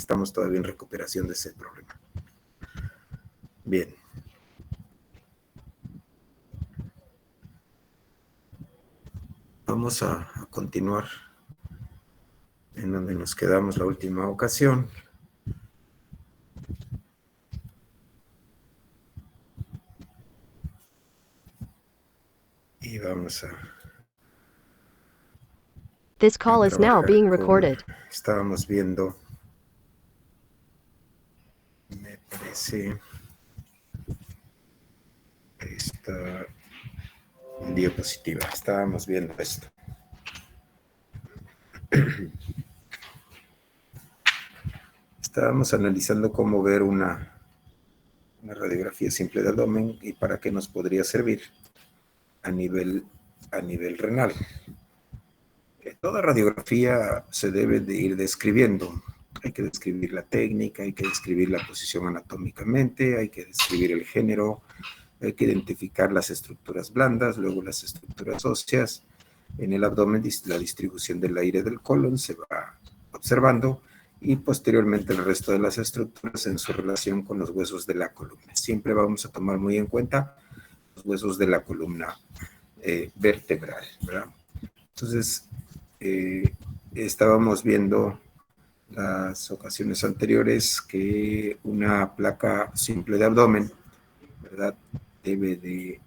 estamos todavía en recuperación de ese problema. Bien. Vamos a continuar en donde nos quedamos la última ocasión. Y vamos a... This call is now being recorded. Estábamos viendo, me parece, esta diapositiva. Estábamos viendo esto. Estábamos analizando cómo ver una radiografía simple de abdomen y para qué nos podría servir a nivel renal. Toda radiografía se debe de ir describiendo. Hay que describir la técnica, hay que describir la posición anatómicamente, hay que describir el género, hay que identificar las estructuras blandas, luego las estructuras óseas. En el abdomen la distribución del aire del colon se va observando y posteriormente el resto de las estructuras en su relación con los huesos de la columna. Siempre vamos a tomar muy en cuenta los huesos de la columna vertebral, ¿verdad? Entonces, estábamos viendo las ocasiones anteriores que una placa simple de abdomen, ¿verdad?, debe de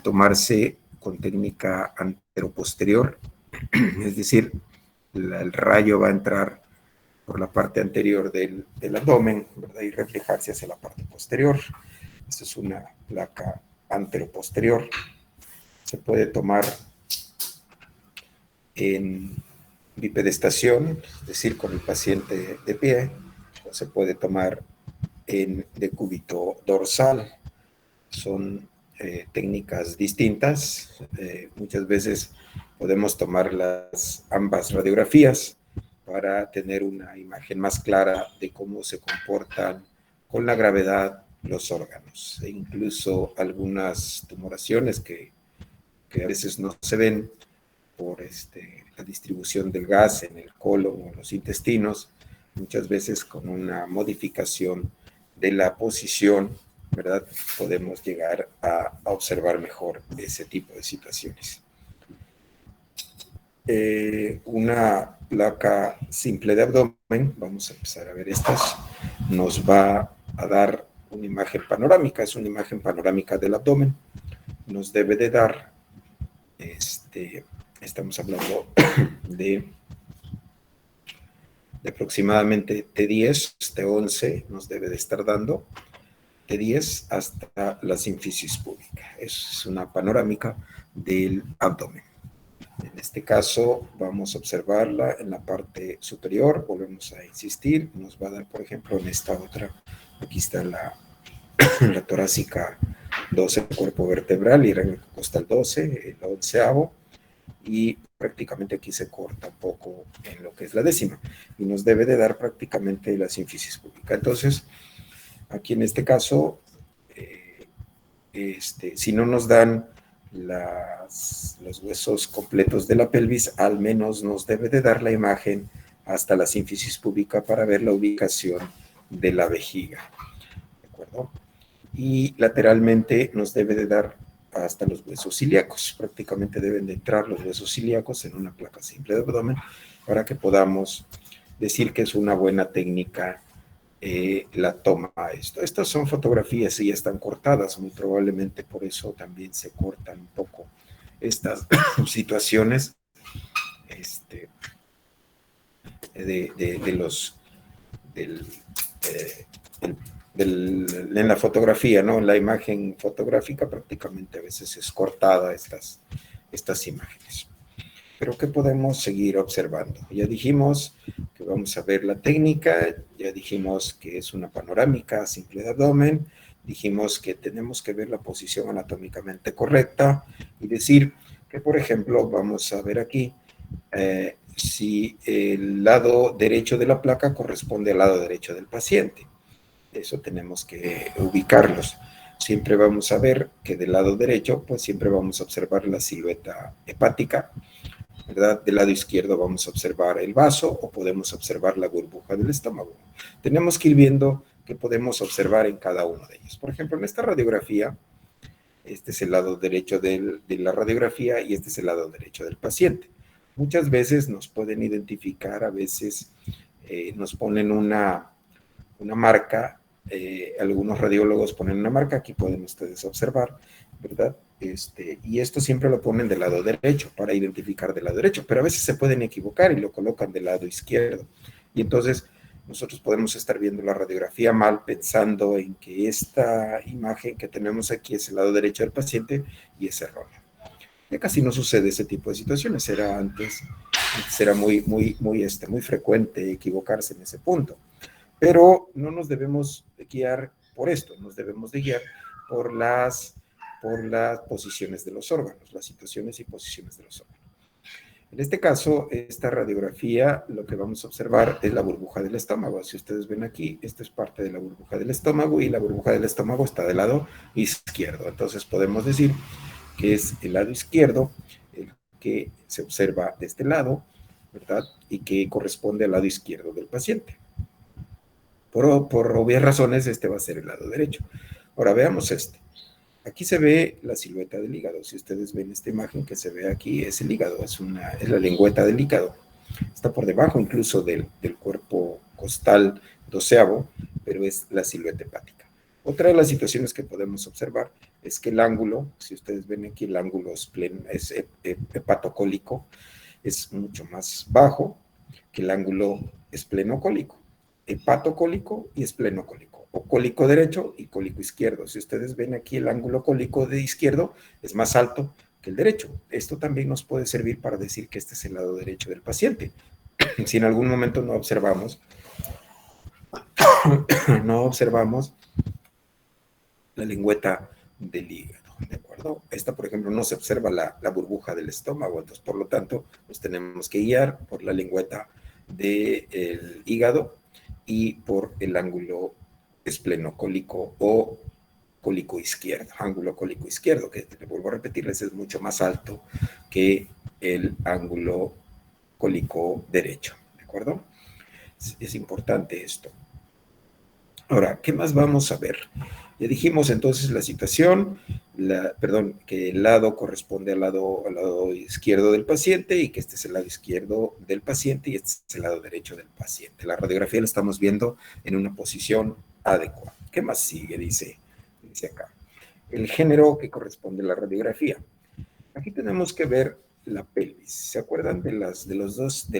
tomarse con técnica anteroposterior, es decir, el rayo va a entrar por la parte anterior del abdomen, ¿verdad?, y reflejarse hacia la parte posterior. Esta es una placa anteroposterior. Se puede tomar en bipedestación, es decir, con el paciente de pie, o se puede tomar en decúbito dorsal. Son técnicas distintas. Muchas veces podemos tomar ambas radiografías para tener una imagen más clara de cómo se comportan con la gravedad los órganos. E incluso algunas tumoraciones que a veces no se ven por la distribución del gas en el colon o en los intestinos, muchas veces con una modificación de la posición, ¿verdad?, podemos llegar a observar mejor ese tipo de situaciones. Una placa simple de abdomen, vamos a empezar a ver estas, nos va a dar una imagen panorámica, es una imagen panorámica del abdomen, nos debe de dar, estamos hablando de aproximadamente T10, T11 nos debe de estar dando, T10 hasta la sínfisis púbica. Es una panorámica del abdomen. En este caso vamos a observarla en la parte superior, volvemos a insistir, nos va a dar, por ejemplo, en esta otra, aquí está la torácica 12, el cuerpo vertebral, y rango costal 12, el 11avo, y prácticamente aquí se corta un poco en lo que es la décima, y nos debe de dar prácticamente la sínfisis púbica. Entonces, aquí en este caso, si no nos dan los huesos completos de la pelvis, al menos nos debe de dar la imagen hasta la sínfisis púbica para ver la ubicación de la vejiga, ¿de acuerdo? Y lateralmente nos debe de dar hasta los huesos ilíacos. Prácticamente deben de entrar los huesos ilíacos en una placa simple de abdomen para que podamos decir que es una buena técnica la toma esto. Estas son fotografías y ya están cortadas, muy probablemente por eso también se cortan un poco estas situaciones en la fotografía, ¿no? En la imagen fotográfica prácticamente a veces es cortada estas imágenes. Pero ¿qué podemos seguir observando? Ya dijimos que vamos a ver la técnica, ya dijimos que es una panorámica simple de abdomen, dijimos que tenemos que ver la posición anatómicamente correcta y decir que, por ejemplo, vamos a ver aquí si el lado derecho de la placa corresponde al lado derecho del paciente. Eso tenemos que ubicarlos. Siempre vamos a ver que del lado derecho, pues siempre vamos a observar la silueta hepática, ¿verdad? Del lado izquierdo vamos a observar el vaso o podemos observar la burbuja del estómago. Tenemos que ir viendo qué podemos observar en cada uno de ellos. Por ejemplo, en esta radiografía, este es el lado derecho de la radiografía y este es el lado derecho del paciente. Muchas veces nos pueden identificar, a veces nos ponen una marca, algunos radiólogos ponen una marca, aquí pueden ustedes observar, ¿verdad? Y esto siempre lo ponen del lado derecho para identificar del lado derecho, pero a veces se pueden equivocar y lo colocan del lado izquierdo. Y entonces nosotros podemos estar viendo la radiografía mal pensando en que esta imagen que tenemos aquí es el lado derecho del paciente y es erróneo. Ya casi no sucede ese tipo de situaciones, antes era muy frecuente equivocarse en ese punto. Pero no nos debemos guiar por esto, nos debemos de guiar por las posiciones de los órganos, las situaciones y posiciones de los órganos. En este caso, esta radiografía, lo que vamos a observar es la burbuja del estómago. Si ustedes ven aquí, esta es parte de la burbuja del estómago y la burbuja del estómago está del lado izquierdo. Entonces podemos decir que es el lado izquierdo el que se observa de este lado, ¿verdad? Y que corresponde al lado izquierdo del paciente. Por obvias razones, este va a ser el lado derecho. Ahora veamos este. Aquí se ve la silueta del hígado. Si ustedes ven esta imagen que se ve aquí, es el hígado, es la lengüeta del hígado. Está por debajo incluso del cuerpo costal doceavo, pero es la silueta hepática. Otra de las situaciones que podemos observar es que el ángulo, si ustedes ven aquí, el ángulo es hepatocólico, es mucho más bajo que el ángulo esplenocólico. Hepatocólico y esplenocólico, o cólico derecho y cólico izquierdo. Si ustedes ven aquí, el ángulo cólico de izquierdo es más alto que el derecho. Esto también nos puede servir para decir que este es el lado derecho del paciente. Si en algún momento no observamos la lengüeta del hígado, ¿de acuerdo? Esta, por ejemplo, no se observa la burbuja del estómago, entonces, por lo tanto, nos tenemos que guiar por la lengüeta del hígado y por el ángulo esplenocólico o cólico izquierdo, ángulo cólico izquierdo, que le vuelvo a repetirles, es mucho más alto que el ángulo cólico derecho, ¿de acuerdo? Es importante esto. Ahora, ¿qué más vamos a ver? Ya dijimos entonces la situación, que el lado corresponde al lado izquierdo del paciente y que este es el lado izquierdo del paciente y este es el lado derecho del paciente. La radiografía la estamos viendo en una posición adecuada. ¿Qué más sigue? Dice acá. El género que corresponde a la radiografía. Aquí tenemos que ver la pelvis. ¿Se acuerdan de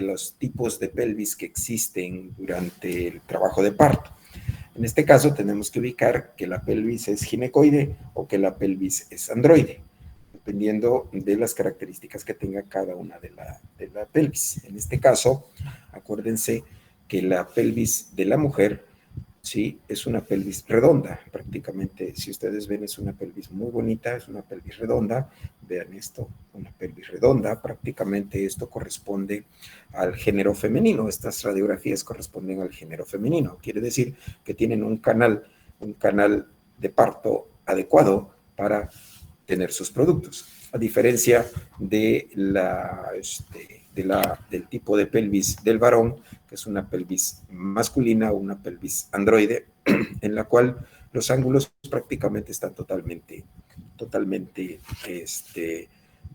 los tipos de pelvis que existen durante el trabajo de parto? En este caso tenemos que ubicar que la pelvis es ginecoide o que la pelvis es androide, dependiendo de las características que tenga cada una de la pelvis. En este caso, acuérdense que la pelvis de la mujer, sí, es una pelvis redonda, prácticamente. Si ustedes ven, es una pelvis muy bonita, es una pelvis redonda. Vean esto, una pelvis redonda. Prácticamente esto corresponde al género femenino. Estas radiografías corresponden al género femenino. Quiere decir que tienen un canal de parto adecuado para tener sus productos. A diferencia de del tipo de pelvis del varón, que es una pelvis masculina o una pelvis androide, en la cual los ángulos prácticamente están totalmente,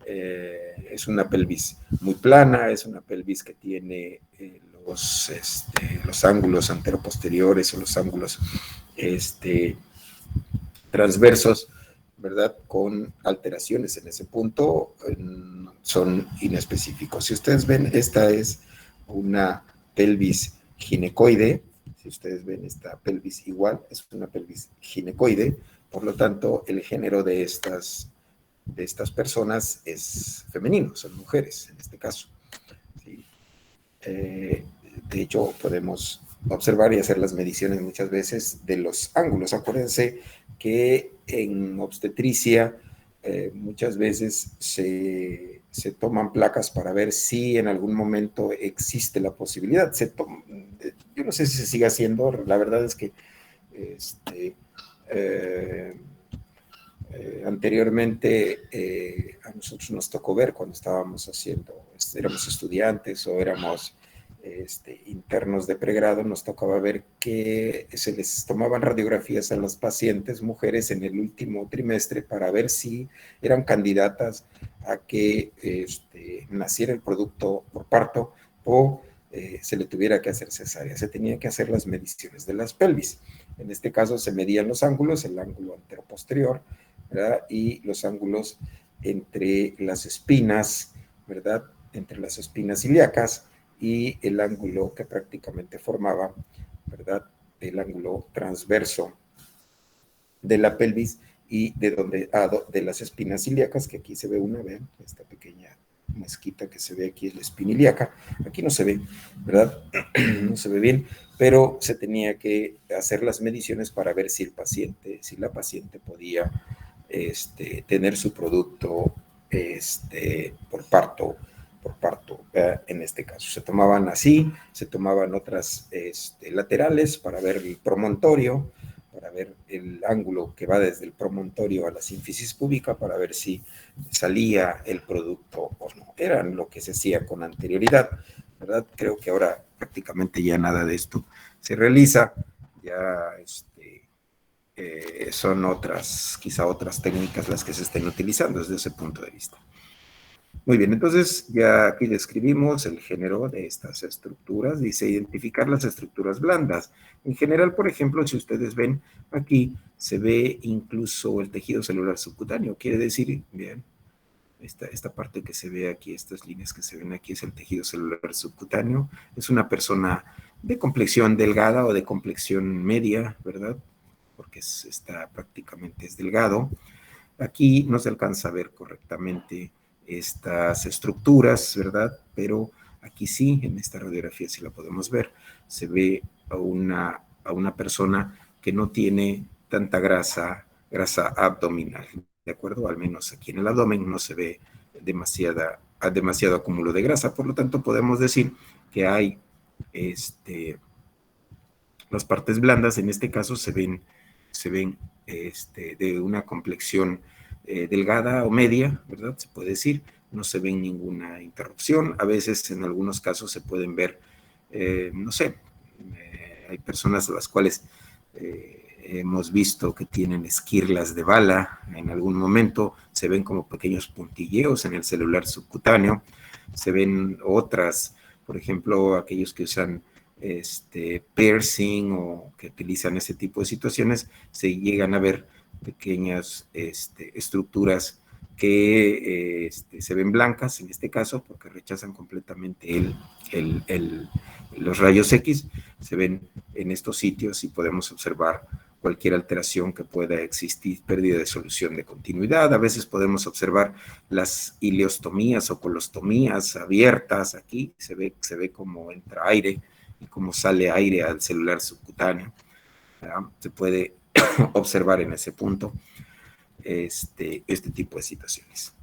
es una pelvis muy plana, es una pelvis que tiene los ángulos anteroposteriores o los ángulos transversos, ¿verdad? Con alteraciones en ese punto, son inespecíficos. Si ustedes ven, esta es una pelvis ginecoide. Si ustedes ven esta pelvis igual, es una pelvis ginecoide. Por lo tanto, el género de estas personas es femenino, son mujeres en este caso. ¿Sí? De hecho, podemos observar y hacer las mediciones muchas veces de los ángulos. Acuérdense que en obstetricia muchas veces se toman placas para ver si en algún momento existe la posibilidad. Yo no sé si se sigue haciendo, la verdad es que anteriormente a nosotros nos tocó ver cuando estábamos haciendo éramos estudiantes o éramos internos de pregrado, nos tocaba ver que se les tomaban radiografías a las pacientes mujeres en el último trimestre para ver si eran candidatas a que naciera el producto por parto o se le tuviera que hacer cesárea. Se tenía que hacer las mediciones de las pelvis. En este caso se medían los ángulos, el ángulo anteroposterior, ¿verdad? Y los ángulos entre las espinas, ¿verdad? Entre las espinas ilíacas y el ángulo que prácticamente formaba, ¿verdad? El ángulo transverso de la pelvis y de las espinas ilíacas, que aquí se ve una, vean, esta pequeña mezquita que se ve aquí es la espina ilíaca, aquí no se ve, ¿verdad? No se ve bien, pero se tenía que hacer las mediciones para ver si la paciente podía tener su producto por parto, en este caso. Se tomaban así, se tomaban otras laterales para ver el promontorio, para ver el ángulo que va desde el promontorio a la sínfisis púbica, para ver si salía el producto o no. Eran lo que se hacía con anterioridad, ¿verdad? Creo que ahora prácticamente ya nada de esto se realiza, ya son quizá otras técnicas las que se estén utilizando desde ese punto de vista. Muy bien, entonces ya aquí describimos el género de estas estructuras. Dice identificar las estructuras blandas. En general, por ejemplo, si ustedes ven aquí, se ve incluso el tejido celular subcutáneo. Quiere decir, bien, esta parte que se ve aquí, estas líneas que se ven aquí es el tejido celular subcutáneo. Es una persona de complexión delgada o de complexión media, ¿verdad? Porque prácticamente es delgado. Aquí no se alcanza a ver correctamente estas estructuras, ¿verdad? Pero aquí sí, en esta radiografía sí la podemos ver. Se ve a una persona que no tiene tanta grasa abdominal, ¿de acuerdo? Al menos aquí en el abdomen no se ve demasiado acúmulo de grasa, por lo tanto podemos decir que hay las partes blandas, en este caso se ven de una complexión delgada o media, ¿verdad? Se puede decir, no se ve ninguna interrupción. A veces, en algunos casos, se pueden ver, no sé, hay personas a las cuales hemos visto que tienen esquirlas de bala en algún momento, se ven como pequeños puntilleos en el celular subcutáneo, se ven otras, por ejemplo, aquellos que usan piercing o que utilizan ese tipo de situaciones, se llegan a ver pequeñas estructuras que se ven blancas en este caso porque rechazan completamente los rayos X, se ven en estos sitios y podemos observar cualquier alteración que pueda existir, pérdida de solución de continuidad. A veces podemos observar las ileostomías o colostomías abiertas. Aquí se ve como entra aire y cómo sale aire al celular subcutáneo. ¿Verdad? Se puede observar en ese punto este tipo de situaciones.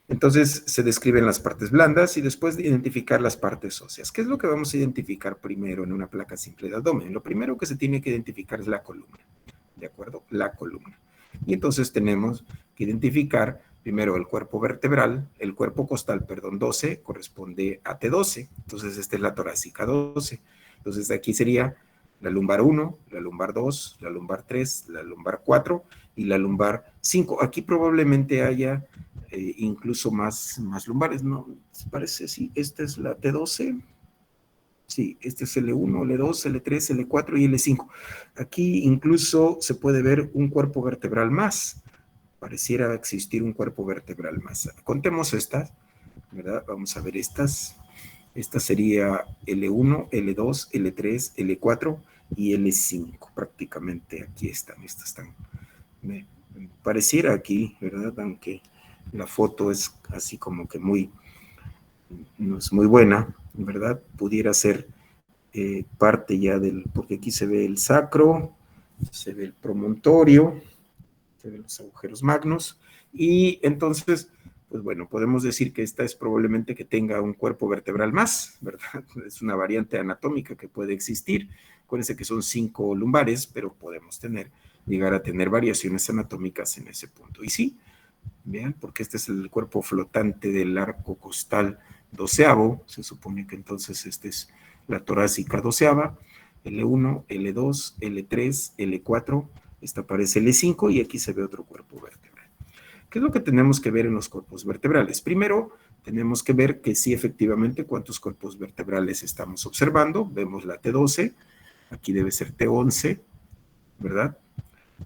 Entonces se describen las partes blandas y después de identificar las partes óseas. ¿Qué es lo que vamos a identificar primero en una placa simple de abdomen? Lo primero que se tiene que identificar es la columna, ¿de acuerdo? La columna. Y entonces tenemos que identificar primero el cuerpo vertebral, el cuerpo costal, perdón, 12, corresponde a T12. Entonces esta es la torácica 12. Entonces aquí sería la lumbar 1, la lumbar 2, la lumbar 3, la lumbar 4 y la lumbar 5. Aquí probablemente haya incluso más lumbares, ¿no? Parece, sí, esta es la T12, sí, este es L1, L2, L3, L4 y L5. Aquí incluso se puede ver un cuerpo vertebral más, pareciera existir un cuerpo vertebral más. Contemos estas, ¿verdad? Vamos a ver estas. Esta sería L1, L2, L3, L4 y L5, prácticamente aquí están, estas están. Me pareciera aquí, ¿verdad? Aunque la foto es así como que no es muy buena, ¿verdad? Pudiera ser parte ya porque aquí se ve el sacro, se ve el promontorio, se ven los agujeros magnos, y entonces, pues bueno, podemos decir que esta es probablemente que tenga un cuerpo vertebral más, ¿verdad? Es una variante anatómica que puede existir. Acuérdense que son 5 lumbares, pero podemos llegar a tener variaciones anatómicas en ese punto. Y sí, Vean, porque este es el cuerpo flotante del arco costal doceavo, se supone que entonces esta es la torácica doceava, L1, L2, L3, L4, esta aparece L5 y aquí se ve otro cuerpo vertebral. ¿Qué es lo que tenemos que ver en los cuerpos vertebrales? Primero, tenemos que ver que sí, efectivamente, cuántos cuerpos vertebrales estamos observando. Vemos la T12, aquí debe ser T11, ¿verdad?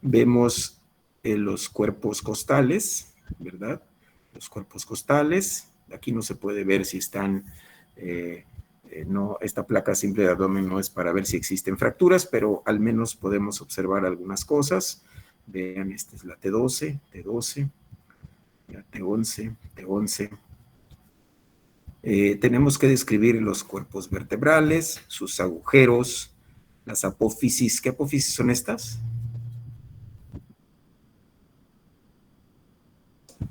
Vemos los cuerpos costales, ¿verdad? Los cuerpos costales, aquí no se puede ver si están, no, esta placa simple de abdomen no es para ver si existen fracturas, pero al menos podemos observar algunas cosas. Vean, esta es la T12, T12, la T11, T11. Tenemos que describir los cuerpos vertebrales, sus agujeros, las apófisis. ¿Qué apófisis son estas?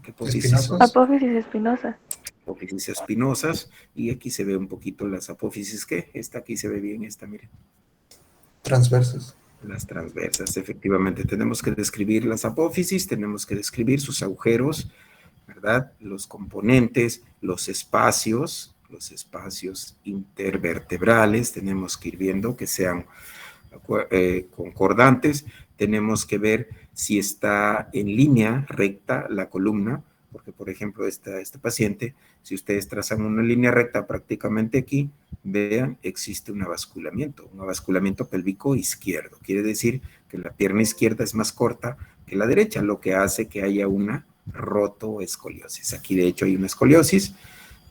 ¿Qué apófisis son? Apófisis espinosa. Apófisis espinosas. Y aquí se ve un poquito las apófisis. ¿Qué? Esta aquí se ve bien, esta, miren. Transversas. Las transversas, efectivamente. Tenemos que describir las apófisis, tenemos que describir sus agujeros, ¿verdad? Los componentes, los espacios intervertebrales, tenemos que ir viendo que sean concordantes, tenemos que ver si está en línea recta la columna, porque por ejemplo este paciente, si ustedes trazan una línea recta prácticamente aquí, vean, existe un avasculamiento pélvico izquierdo, quiere decir que la pierna izquierda es más corta que la derecha, lo que hace que haya una rotoescoliosis. Aquí de hecho hay una escoliosis,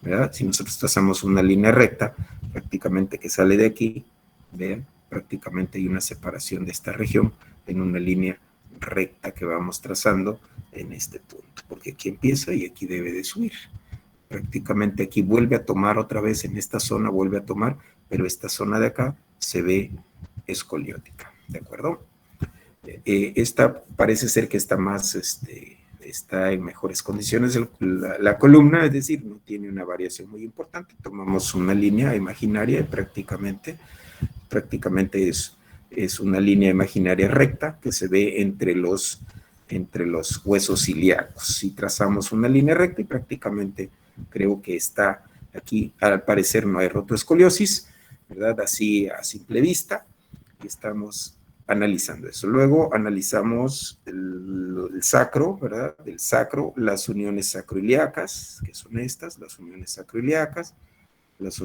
¿verdad? Si nosotros trazamos una línea recta, prácticamente que sale de aquí, vean, prácticamente hay una separación de esta región en una línea recta que vamos trazando en este punto, porque aquí empieza y aquí debe de subir. Prácticamente aquí vuelve a tomar otra vez, en esta zona vuelve a tomar, pero esta zona de acá se ve escoliótica, ¿de acuerdo? Esta parece ser que está más, está en mejores condiciones la columna, es decir, no tiene una variación muy importante. Tomamos una línea imaginaria y prácticamente es una línea imaginaria recta que se ve entre los huesos ilíacos. Si trazamos una línea recta y prácticamente creo que está aquí, al parecer no hay rotoescoliosis, ¿verdad? Así a simple vista, y estamos analizando eso. Luego analizamos el sacro, ¿verdad? Del sacro, las uniones sacroiliacas, que son estas, las uniones sacroiliacas, los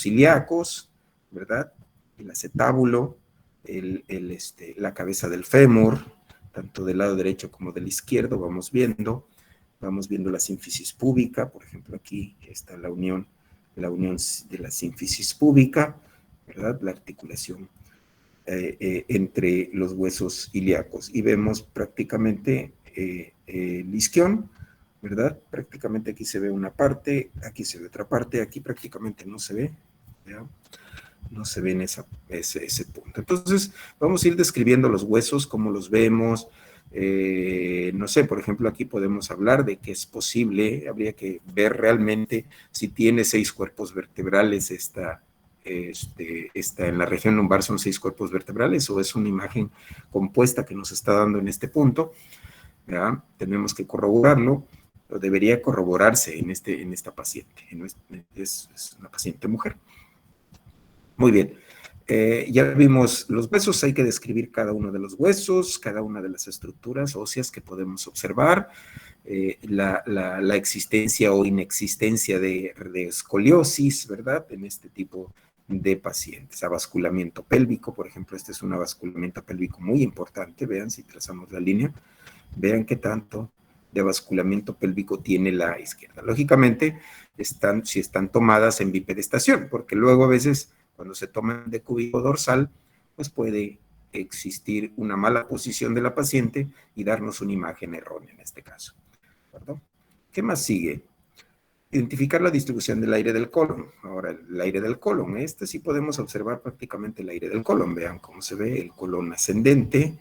ilíacos, ¿verdad? El acetábulo, la cabeza del fémur, tanto del lado derecho como del izquierdo, vamos viendo la sínfisis púbica, por ejemplo, aquí está la unión de la sínfisis púbica, ¿verdad? La articulación entre los huesos ilíacos, y vemos prácticamente el isquión, ¿verdad? Prácticamente aquí se ve una parte, aquí se ve otra parte, aquí prácticamente no se ve, ¿ya? No se ve en ese punto. Entonces, vamos a ir describiendo los huesos, cómo los vemos. No sé, por ejemplo, aquí podemos hablar de que es posible, habría que ver realmente si tiene 6 cuerpos vertebrales esta en la región lumbar, son 6 cuerpos vertebrales, o es una imagen compuesta que nos está dando en este punto, ¿ya? Tenemos que corroborarlo, o debería corroborarse en esta paciente, es una paciente mujer. Muy bien, ya vimos los huesos, hay que describir cada uno de los huesos, cada una de las estructuras óseas que podemos observar, la existencia o inexistencia de escoliosis, ¿verdad? En este tipo de pacientes. Avasculamiento pélvico, por ejemplo, este es un avasculamiento pélvico muy importante, vean si trazamos la línea, vean qué tanto de avasculamiento pélvico tiene la izquierda. Lógicamente, si están tomadas en bipedestación, porque luego a veces cuando se toman de cúbito dorsal, pues puede existir una mala posición de la paciente y darnos una imagen errónea en este caso. ¿Verdad? ¿Qué más sigue? Identificar la distribución del aire del colon. Ahora, el aire del colon, sí podemos observar prácticamente el aire del colon. Vean cómo se ve el colon ascendente,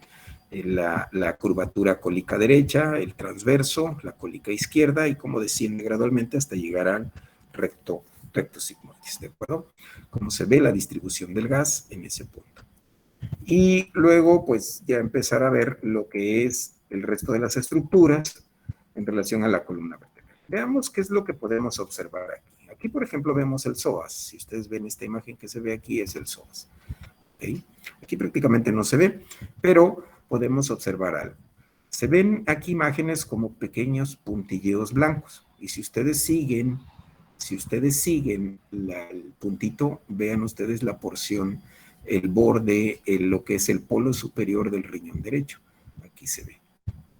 la curvatura cólica derecha, el transverso, la cólica izquierda, y cómo desciende gradualmente hasta llegar al recto sigmoides, ¿de acuerdo? Cómo se ve la distribución del gas en ese punto. Y luego, pues, ya empezar a ver lo que es el resto de las estructuras en relación a la columna vertebral. Veamos qué es lo que podemos observar aquí. Aquí, por ejemplo, vemos el psoas. Si ustedes ven esta imagen que se ve aquí, es el psoas. ¿Okay? Aquí prácticamente no se ve, pero podemos observar algo. Se ven aquí imágenes como pequeños puntilleos blancos. Y si ustedes siguen el puntito, vean ustedes la porción, el borde, lo que es el polo superior del riñón derecho. Aquí se ve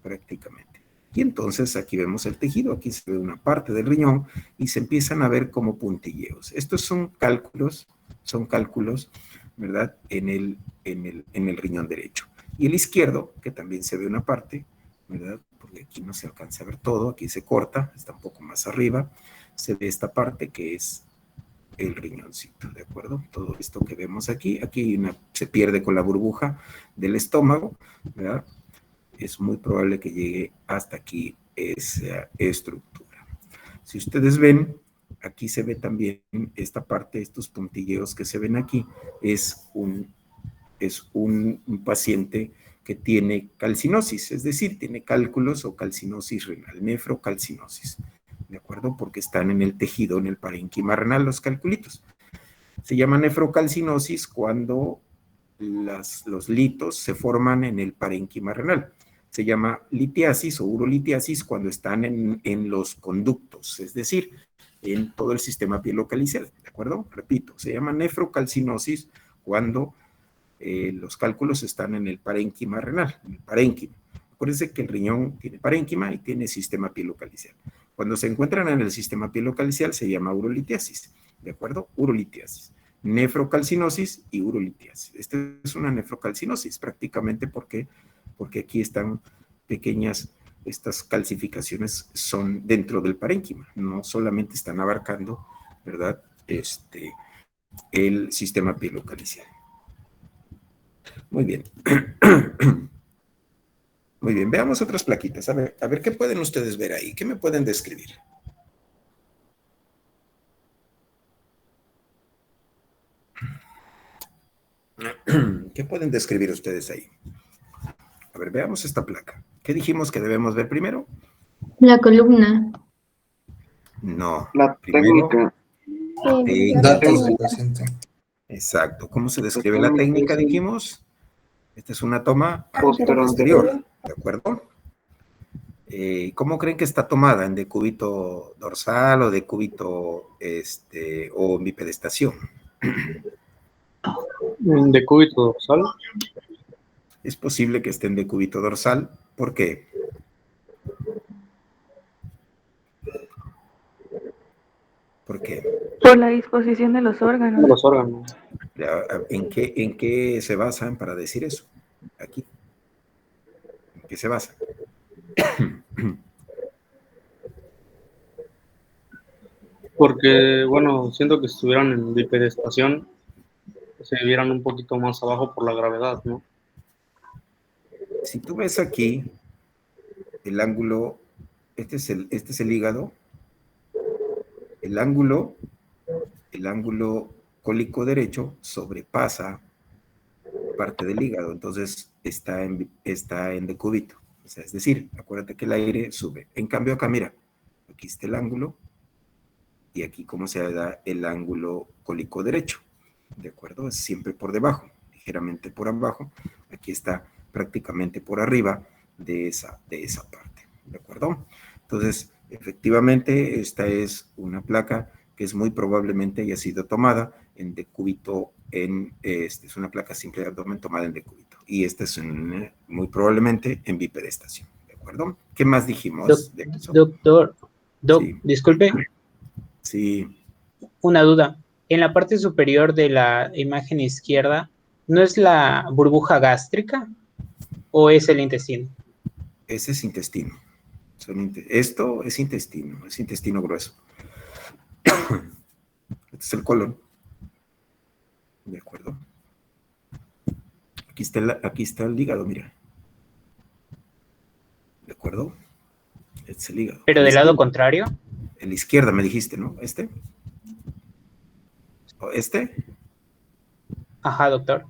prácticamente. Y entonces aquí vemos el tejido, aquí se ve una parte del riñón y se empiezan a ver como puntilleos. Estos son cálculos, ¿verdad? En el riñón derecho. Y el izquierdo, que también se ve una parte, ¿verdad? Porque aquí no se alcanza a ver todo, aquí se corta, está un poco más arriba, se ve esta parte que es el riñoncito, ¿de acuerdo? Todo esto que vemos aquí, se pierde con la burbuja del estómago, ¿verdad? Es muy probable que llegue hasta aquí esa estructura. Si ustedes ven, aquí se ve también esta parte, estos puntilleos que se ven aquí, es un paciente que tiene calcinosis, es decir, tiene cálculos o calcinosis renal, nefrocalcinosis, ¿de acuerdo? Porque están en el tejido, en el parénquima renal, los calculitos. Se llama nefrocalcinosis cuando los litos se forman en el parénquima renal. Se llama litiasis o urolitiasis cuando están en los conductos, es decir, en todo el sistema pielocalicial, ¿de acuerdo? Repito, se llama nefrocalcinosis cuando los cálculos están en el parénquima renal, en el parénquima. Acuérdense que el riñón tiene parénquima y tiene sistema pielocalicial. Cuando se encuentran en el sistema pielocalicial se llama urolitiasis, ¿de acuerdo? Urolitiasis, nefrocalcinosis y urolitiasis. Esta es una nefrocalcinosis prácticamente porque aquí están pequeñas, estas calcificaciones son dentro del parénquima, no solamente están abarcando, ¿verdad? El sistema pielocalicial. Muy bien. Muy bien, veamos otras plaquitas. A ver, ¿qué pueden ustedes ver ahí? ¿Qué me pueden describir? ¿Qué pueden describir ustedes ahí? A ver, veamos esta placa. ¿Qué dijimos que debemos ver primero? La columna. No. La Primero, técnica. la técnica. Datos del paciente. Exacto. ¿Cómo se describe la técnica, dijimos? Esta es una toma Posterior. posterior, ¿de acuerdo? ¿Cómo creen que está tomada? ¿En decúbito dorsal o decúbito o bipedestación? En decúbito dorsal. Es posible que esté en decúbito dorsal. ¿Por qué? ¿Por qué? Por la disposición de los órganos. De los órganos. ¿En qué se basan para decir eso? Aquí. ¿En qué se basa? Porque, bueno, siento que si estuvieran en bipedestación, se vieran un poquito más abajo por la gravedad, ¿no? Si tú ves aquí el ángulo, este es el hígado, el ángulo cólico derecho sobrepasa parte del hígado, entonces está en decúbito. O sea, es decir, acuérdate que el aire sube. En cambio acá, mira, aquí está el ángulo y aquí cómo se da el ángulo cólico derecho, ¿de acuerdo? Es siempre por debajo, ligeramente por abajo. Aquí está prácticamente por arriba de esa parte, ¿de acuerdo? Entonces, efectivamente, esta es una placa que es muy probablemente haya sido tomada en decúbito, es una placa simple de abdomen tomada en decúbito. Y esta es muy probablemente en bipedestación, ¿de acuerdo? ¿Qué más dijimos? Doctor, Sí. disculpe, Sí. una duda. En la parte superior de la imagen izquierda, ¿no es la burbuja gástrica o es el intestino? Ese es intestino. Esto es intestino grueso. Este es el colon. ¿De acuerdo? Aquí está el hígado, mira. ¿De acuerdo? Este es el hígado. ¿Pero del lado contrario? En la izquierda me dijiste, ¿no? ¿Este? ¿O este? Ajá, doctor.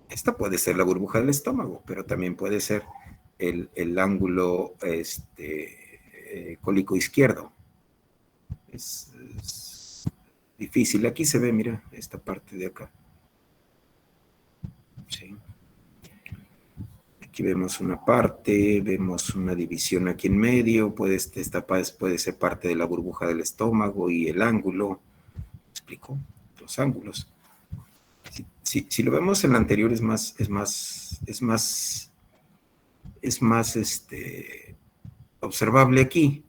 Esta puede ser la burbuja del estómago, pero también puede ser el ángulo cólico izquierdo. Es difícil. Aquí se ve, mira, esta parte de acá. Sí. Aquí vemos una parte, vemos una división aquí en medio, puede ser parte de la burbuja del estómago y el ángulo. ¿Me explico? Los ángulos. Si lo vemos en la anterior es más observable aquí,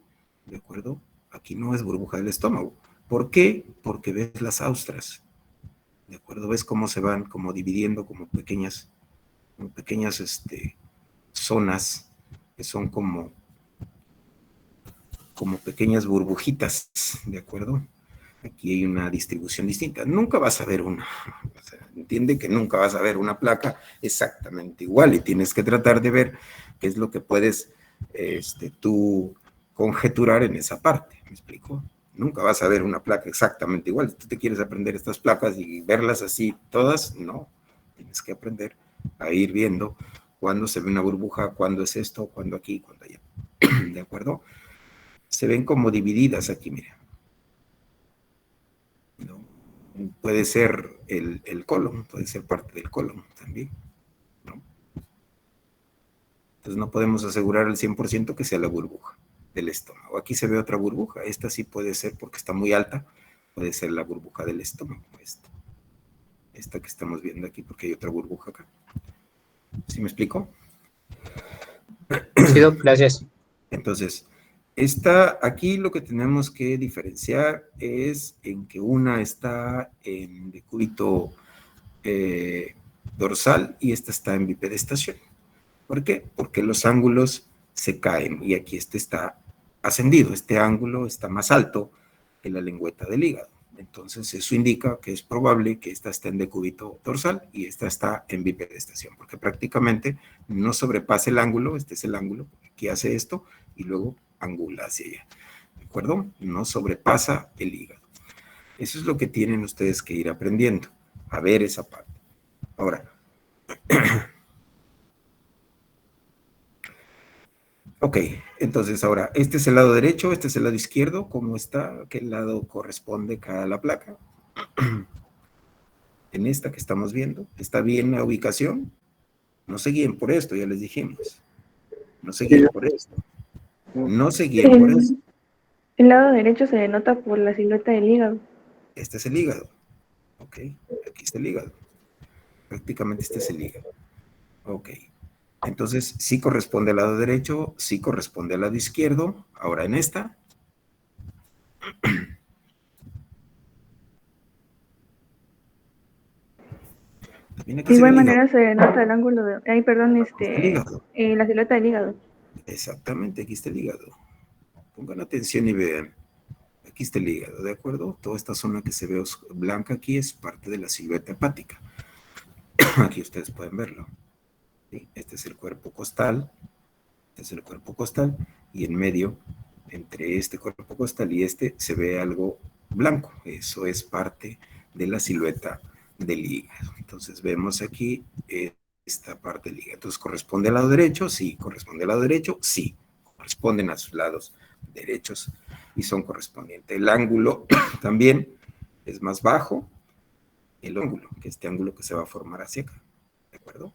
¿de acuerdo? Aquí no es burbuja del estómago. ¿Por qué? Porque ves las austras, ¿de acuerdo? Ves cómo se van como dividiendo como pequeñas zonas que son como pequeñas burbujitas, ¿de acuerdo? Aquí hay una distribución distinta. Nunca vas a ver una. O sea, entiende que nunca vas a ver una placa exactamente igual y tienes que tratar de ver qué es lo que puedes tú conjeturar en esa parte. ¿Me explico? Nunca vas a ver una placa exactamente igual. Si tú te quieres aprender estas placas y verlas así todas, no. Tienes que aprender a ir viendo cuándo se ve una burbuja, cuándo es esto, cuándo aquí, cuándo allá. ¿De acuerdo? Se ven como divididas aquí, mira. ¿No? Puede ser el colon, puede ser parte del colon también, ¿no? Entonces no podemos asegurar al 100% que sea la burbuja del estómago. Aquí se ve otra burbuja, esta sí puede ser porque está muy alta, puede ser la burbuja del estómago, esta que estamos viendo aquí porque hay otra burbuja acá. ¿Sí me explico? Sí, Doc, gracias. Entonces, aquí lo que tenemos que diferenciar es en que una está en decúbito dorsal y esta está en bipedestación. ¿Por qué? Porque los ángulos se caen y aquí este está ascendido, este ángulo está más alto que la lengüeta del hígado. Entonces eso indica que es probable que esta esté en decúbito dorsal y esta está en bipedestación, porque prácticamente no sobrepasa el ángulo, este es el ángulo, aquí hace esto y luego angula hacia allá, ¿de acuerdo? No sobrepasa el hígado. Eso es lo que tienen ustedes que ir aprendiendo, a ver esa parte. Ahora, ok, entonces ahora, este es el lado derecho, este es el lado izquierdo, ¿cómo está? ¿Qué lado corresponde cada la placa? En esta que estamos viendo, ¿está bien la ubicación? No se guíen por esto, ya les dijimos. No se guíen por esto. No se guíen por esto. El lado derecho se denota por la silueta del hígado. Este es el hígado. Ok, aquí está el hígado. Prácticamente este es el hígado. Ok. Entonces, sí corresponde al lado derecho, sí corresponde al lado izquierdo. Ahora en esta. También aquí De se ve igual el hígado. manera se denota el ángulo de... Ay, perdón, El hígado. la silueta del hígado. Exactamente, aquí está el hígado. Pongan atención y vean. Aquí está el hígado, ¿de acuerdo? Toda esta zona que se ve blanca aquí es parte de la silueta hepática. Aquí ustedes pueden verlo. ¿Sí? Este es el cuerpo costal. Este es el cuerpo costal. Y en medio, entre este cuerpo costal y este, se ve algo blanco. Eso es parte de la silueta del hígado. Entonces vemos aquí esta parte del hígado. Entonces, ¿corresponde al lado derecho? Sí. ¿Corresponde al lado derecho? Sí. Corresponden a sus lados derechos y son correspondientes. El ángulo también es más bajo, el ángulo, que este ángulo que se va a formar hacia acá, ¿de acuerdo?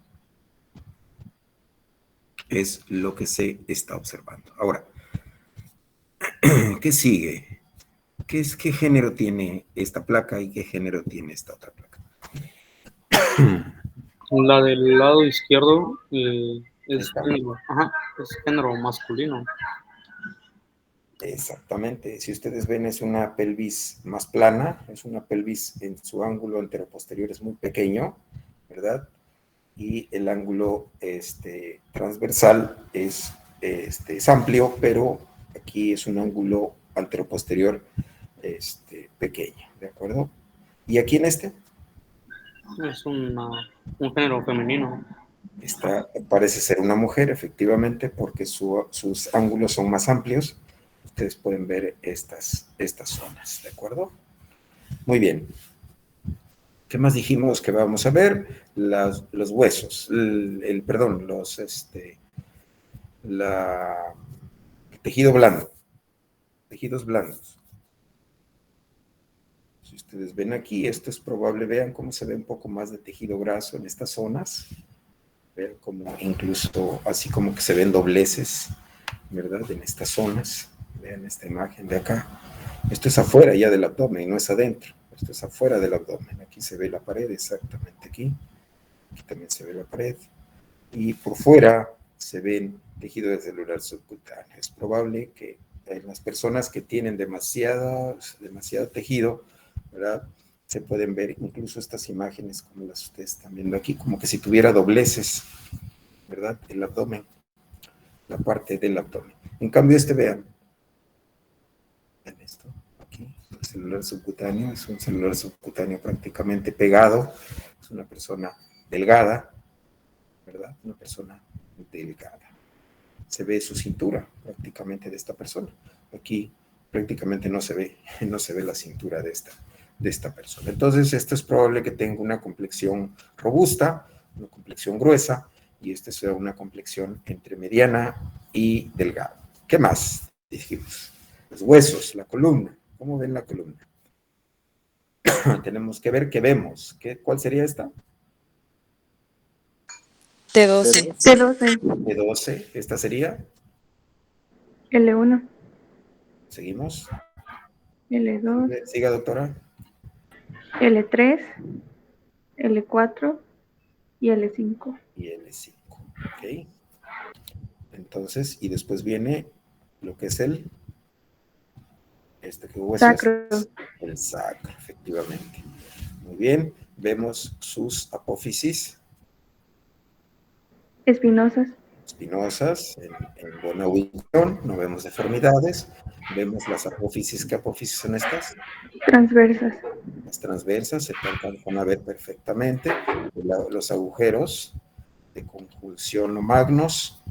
Es lo que se está observando. Ahora, ¿qué sigue? ¿Qué género tiene esta placa y qué género tiene esta otra placa? La del lado izquierdo es Esta. género masculino. Exactamente, si ustedes ven es una pelvis más plana, es una pelvis en su ángulo anteroposterior es muy pequeño, ¿verdad? Y el ángulo transversal es amplio, pero aquí es un ángulo anteroposterior pequeño, ¿de acuerdo? ¿Y aquí en este? Es un género femenino. Esta parece ser una mujer, efectivamente, porque sus ángulos son más amplios. Ustedes pueden ver estas zonas, ¿de acuerdo? Muy bien. ¿Qué más dijimos que vamos a ver? Los huesos, el tejido blando, tejidos blandos. Si ustedes ven aquí, esto es probable, vean cómo se ve un poco más de tejido graso en estas zonas. Vean cómo incluso así como que se ven dobleces, ¿verdad? En estas zonas. Vean esta imagen de acá. Esto es afuera ya del abdomen, no es adentro. Esto es afuera del abdomen. Aquí se ve la pared, exactamente aquí. Aquí también se ve la pared. Y por fuera se ven tejido celular subcutáneo. Es probable que en las personas que tienen demasiado tejido, ¿verdad? Se pueden ver incluso estas imágenes como las ustedes están viendo aquí, como que si tuviera dobleces, ¿verdad? El abdomen, la parte del abdomen. En cambio vean esto, aquí, el celular subcutáneo, es un celular subcutáneo prácticamente pegado, es una persona delgada, ¿verdad? Una persona delgada. Se ve su cintura prácticamente de esta persona. Aquí prácticamente no se ve la cintura de esta persona. Entonces, esto es probable que tenga una complexión robusta, una complexión gruesa, y esta es una complexión entre mediana y delgada. ¿Qué más? Dijimos, los huesos, la columna. ¿Cómo ven la columna? Tenemos que ver qué vemos. ¿Cuál sería esta? T12. T12, T12. ¿Esta sería? L1, Seguimos. L2, Siga, doctora. L3, L4 y L5. Y L5. Ok. Entonces, y después viene lo que es ¿qué hueso es? Sacro, El sacro, efectivamente. Muy bien. Vemos sus apófisis espinosas, espinosas en buena ubicación, no vemos deformidades. Vemos las apófisis. ¿Qué apófisis son estas? transversas, Las transversas se alcanzan a ver perfectamente. Los agujeros de conjunción o magnos,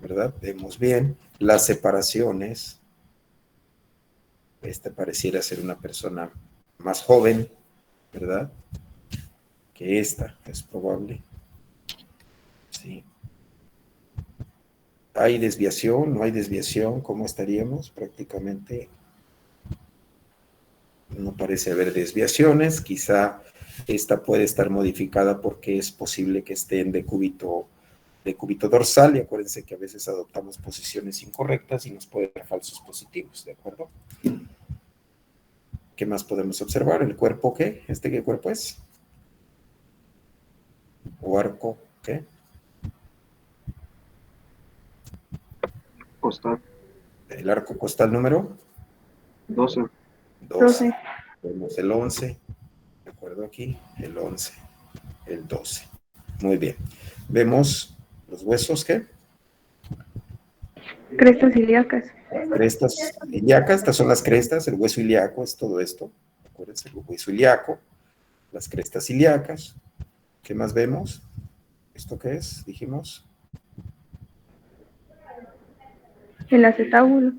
¿verdad? Vemos bien las separaciones. Pareciera ser una persona más joven, ¿verdad? Que esta, es probable. Sí. ¿Hay desviación? ¿No hay desviación? ¿Cómo estaríamos? Prácticamente no parece haber desviaciones. Quizá esta puede estar modificada porque es posible que esté en decúbito dorsal, y acuérdense que a veces adoptamos posiciones incorrectas y nos puede dar falsos positivos, ¿de acuerdo? ¿Qué más podemos observar? ¿El cuerpo qué? ¿Qué cuerpo es? ¿O arco qué? Costal, El arco costal número 12. 12. Vemos el 11, ¿de acuerdo? Aquí, el 11, el 12. Muy bien. Vemos los huesos, ¿qué? crestas ilíacas, Crestas ilíacas, estas son las crestas, el hueso ilíaco es todo esto. Acuérdense, el hueso ilíaco, las crestas ilíacas. ¿Qué más vemos? ¿Esto qué es? Dijimos. el acetábulo,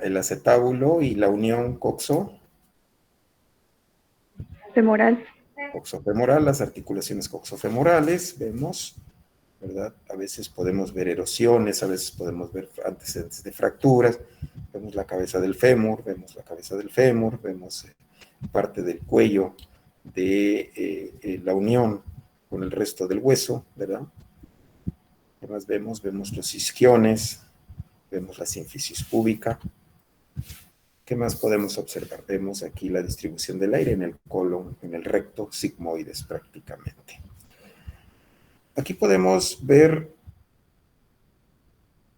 El acetábulo y la unión femoral, coxofemoral, las articulaciones coxofemorales, vemos, ¿verdad? A veces podemos ver erosiones, a veces podemos ver antecedentes de fracturas, vemos la cabeza del fémur, vemos parte del cuello de la unión con el resto del hueso, ¿verdad? ¿Qué más vemos? Vemos los isquiones, vemos la sínfisis púbica. ¿Qué más podemos observar? Vemos aquí la distribución del aire en el colon, en el recto, sigmoides prácticamente. Aquí podemos ver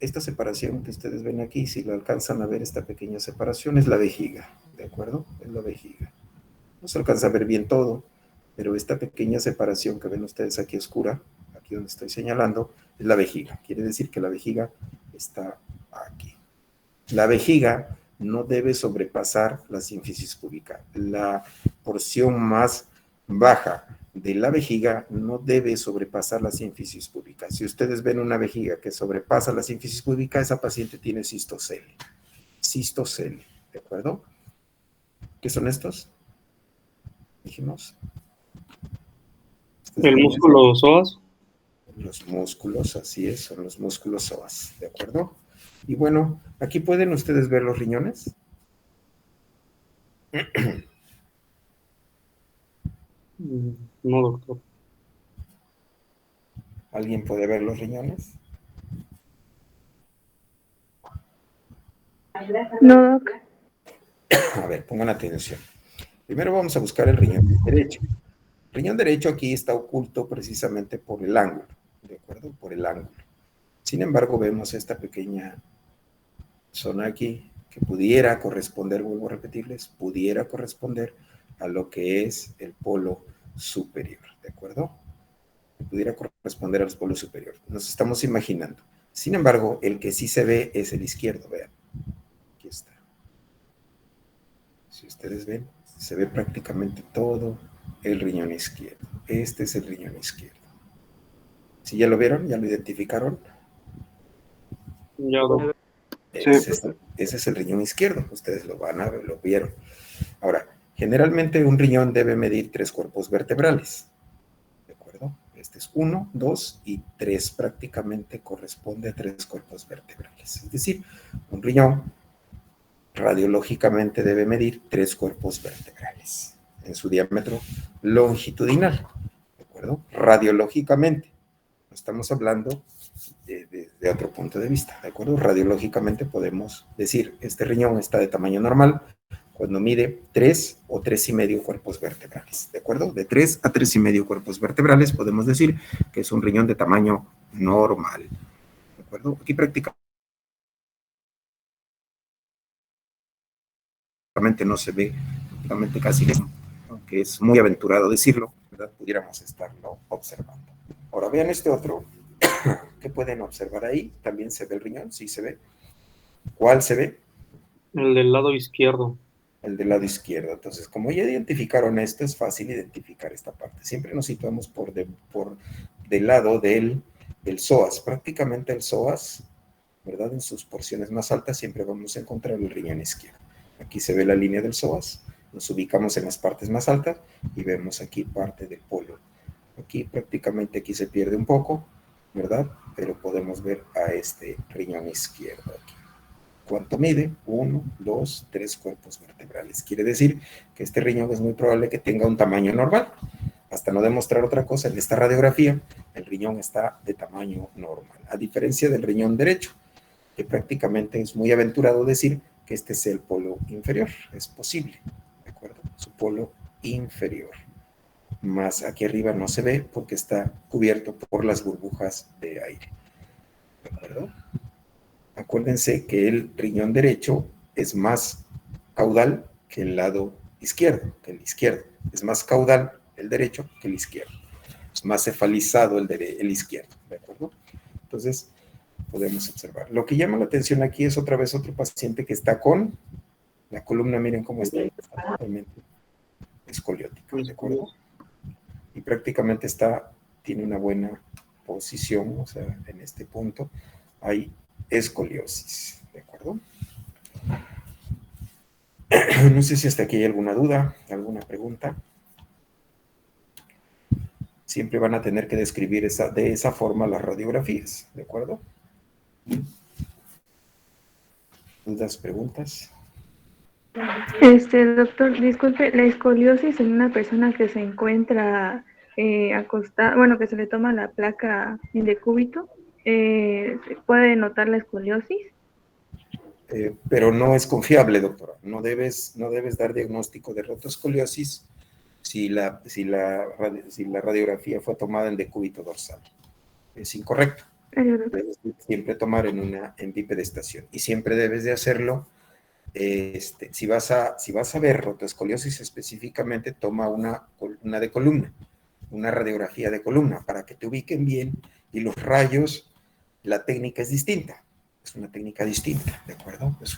esta separación que ustedes ven aquí. Si lo alcanzan a ver, esta pequeña separación es la vejiga, ¿de acuerdo? Es la vejiga. No se alcanza a ver bien todo, pero esta pequeña separación que ven ustedes aquí oscura, aquí donde estoy señalando, es la vejiga. Quiere decir que la vejiga está aquí. La vejiga no debe sobrepasar la sínfisis púbica. La porción más baja de la vejiga no debe sobrepasar la sínfisis púbica. Si ustedes ven una vejiga que sobrepasa la sínfisis púbica, esa paciente tiene cistocele. Cistocele, ¿de acuerdo? ¿Qué son estos? Dijimos. El músculo psoas. los músculos, así es, son los músculos psoas, ¿de acuerdo? Y bueno, aquí pueden ustedes ver los riñones. No, doctor. ¿Alguien puede ver los riñones? No, doc. A ver, pongan atención. Primero vamos a buscar el riñón derecho. El riñón derecho aquí está oculto precisamente por el ángulo, ¿de acuerdo? Por el ángulo. Sin embargo, vemos esta pequeña zona aquí que pudiera corresponder, vuelvo a repetirles, pudiera corresponder a lo que es el polo superior, ¿de acuerdo? Pudiera corresponder al polo superior. Nos estamos imaginando. Sin embargo, el que sí se ve es el izquierdo, vean. Aquí está. Si ustedes ven, se ve prácticamente todo el riñón izquierdo. Este es el riñón izquierdo. ¿Sí ya lo vieron? ¿Ya lo identificaron? Ya, doctor. Ese es el riñón izquierdo. Ustedes lo van a ver, lo vieron. Ahora, generalmente un riñón debe medir 3 cuerpos vertebrales. ¿De acuerdo? Este es 1, 2 y 3. Prácticamente corresponde a 3 cuerpos vertebrales. Es decir, un riñón radiológicamente debe medir 3 cuerpos vertebrales en su diámetro longitudinal, ¿de acuerdo? Radiológicamente, no estamos hablando de otro punto de vista, ¿de acuerdo? Radiológicamente podemos decir, este riñón está de tamaño normal cuando mide 3 o 3,5 cuerpos vertebrales, ¿de acuerdo? De 3 a 3,5 cuerpos vertebrales podemos decir que es un riñón de tamaño normal, ¿de acuerdo? Aquí prácticamente no se ve, prácticamente casi, aunque es muy aventurado decirlo, ¿verdad? Pudiéramos estarlo observando. Ahora vean este otro, que pueden observar ahí, también se ve el riñón, sí se ve. ¿Cuál se ve? El del lado izquierdo. El del lado izquierdo. Entonces, como ya identificaron esto, es fácil identificar esta parte. Siempre nos situamos por del lado del psoas. Prácticamente el psoas, ¿verdad? En sus porciones más altas siempre vamos a encontrar el riñón izquierdo. Aquí se ve la línea del psoas, nos ubicamos en las partes más altas y vemos aquí parte del polo. Aquí prácticamente aquí se pierde un poco, ¿verdad? Pero podemos ver a este riñón izquierdo aquí. ¿Cuánto mide? 1, 2, 3 cuerpos vertebrales. Quiere decir que este riñón es muy probable que tenga un tamaño normal. Hasta no demostrar otra cosa, en esta radiografía el riñón está de tamaño normal, a diferencia del riñón derecho, que prácticamente es muy aventurado decir que este es el polo inferior. Es posible, ¿de acuerdo? Su polo inferior. Más aquí arriba no se ve porque está cubierto por las burbujas de aire, ¿de acuerdo? Acuérdense que el riñón derecho es más caudal que el lado izquierdo, que el izquierdo. Es más caudal el derecho que el izquierdo. Es más cefalizado el izquierdo, ¿de acuerdo? Entonces, podemos observar. Lo que llama la atención aquí es otra vez otro paciente que está con la columna, miren cómo está totalmente escoliótica, ¿de acuerdo? Y prácticamente tiene una buena posición, o sea, en este punto hay escoliosis, ¿de acuerdo? No sé si hasta aquí hay alguna duda, alguna pregunta. Siempre van a tener que describir de esa forma las radiografías, ¿de acuerdo? ¿Dudas, preguntas? Doctor, disculpe, la escoliosis en una persona que se encuentra acostada, bueno, que se le toma la placa en decúbito, ¿puede notar la escoliosis? Pero no es confiable, doctora. No debes dar diagnóstico de rotoescoliosis si la radiografía fue tomada en decúbito dorsal. Es incorrecto. Debes siempre tomar en bipedestación. Y siempre debes de hacerlo. Si vas a ver rotoescoliosis específicamente, toma una de columna, una radiografía de columna, para que te ubiquen bien y los rayos, la técnica es distinta. Es una técnica distinta, ¿de acuerdo? Es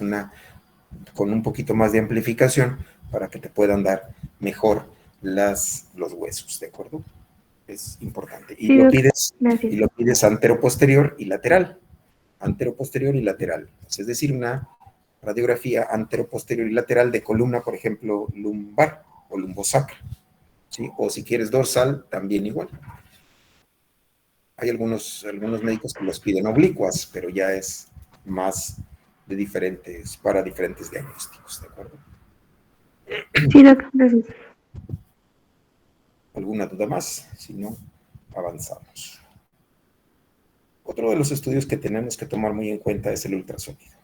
con un poquito más de amplificación para que te puedan dar mejor los huesos, ¿de acuerdo? Es importante. Y, Sí, lo pides antero-posterior y lateral. Antero-posterior y lateral. Es decir, una radiografía antero-posterior y lateral de columna, por ejemplo, lumbar o lumbosacra, ¿sí? O si quieres dorsal, también igual. Hay algunos médicos que los piden oblicuas, pero ya es más de para diferentes diagnósticos, ¿de acuerdo? Sí, doctor, gracias. ¿Alguna duda más? Si no, avanzamos. Otro de los estudios que tenemos que tomar muy en cuenta es el ultrasonido.